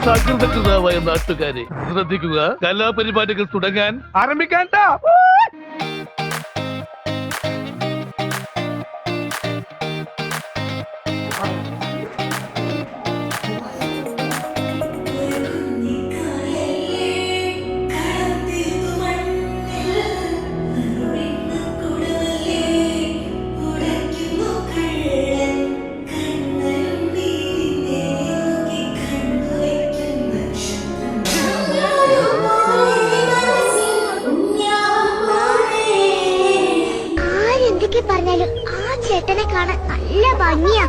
സകൃതകൃതാവായ നാട്ടുകാരെ ശ്രദ്ധിക്കുക, കലാപരിപാടികൾ തുടങ്ങാൻ ആരംഭിക്കാൻ. പറഞ്ഞാലും ആ ചേട്ടനെ കാണാൻ നല്ല ഭംഗിയാ.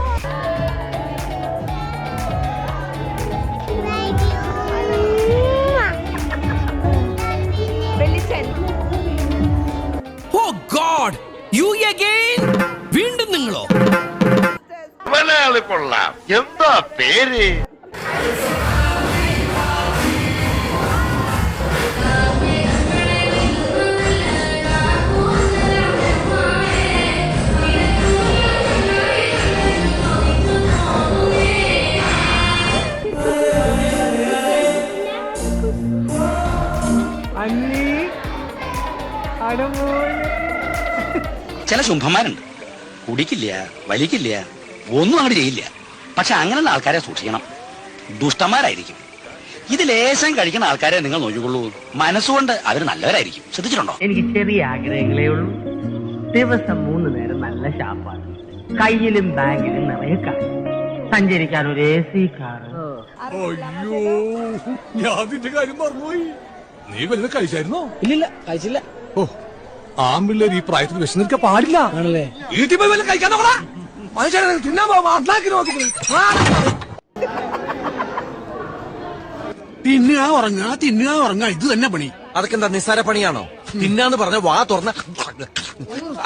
വീണ്ടും നിങ്ങളോ? മലയാളി കൊള്ളാം. എന്താ പേര്? ചില ശുംഭന്മാരുണ്ട്, കുടിക്കില്ല, വലിക്കില്ല, ഒന്നും അങ്ങോട്ട് ചെയ്യില്ല. പക്ഷെ അങ്ങനെയുള്ള ആൾക്കാരെ സൂക്ഷിക്കണം, ദുഷ്ടന്മാരായിരിക്കും. ഇത് ലേശം കഴിക്കുന്ന ആൾക്കാരെ നിങ്ങൾ നോക്കിക്കൊള്ളൂ. മനസ്സുകൊണ്ട് അവർ നല്ലവരായിരിക്കും. ശ്രദ്ധിച്ചിട്ടുണ്ടോ? എനിക്ക് ചെറിയ ആഗ്രഹങ്ങളേ ഉള്ളൂ. ദിവസം 3 നേരം നല്ല ഷാപ്പാണ്, കയ്യിലും ബാഗിലും നിറയെ കാർ, സഞ്ചരിക്കാൻ ഒരു AC കാർ. അയ്യോ, ഞാൻ നിന്റെ കാര്യം മറന്നുപോയി. നീ വല്ലതും കഴിച്ചായിരുന്നോ? ഇല്ലില്ല, കഴിച്ചില്ല. ഓ, ആമ്പിള്ളേർ ഈ പ്രായത്തിൽ വിശന്നിരിക്കാൻ പാടില്ല. ആണല്ലേ? വീട്ടിൽ പോയി വല്ലതും കഴിക്കാൻ നോക്കടാ. മനുഷ്യനെ തിന്നാൻ പോവാ, അണ്ണാക്കി നോക്കി തിന്നുക ഉറങ്ങുക ഇത് തന്നെ പണി. അതൊക്കെ എന്താ നിസ്സാര പണിയാണോ? തിന്നാന്ന് പറഞ്ഞ വാ തുറന്ന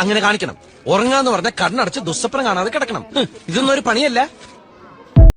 അങ്ങനെ കാണിക്കണം. ഉറങ്ങാന്ന് പറഞ്ഞ കണ്ണടച്ച് ദുസ്വപ്നം കാണാതെ കിടക്കണം. ഇതൊന്നും ഒരു പണിയല്ല.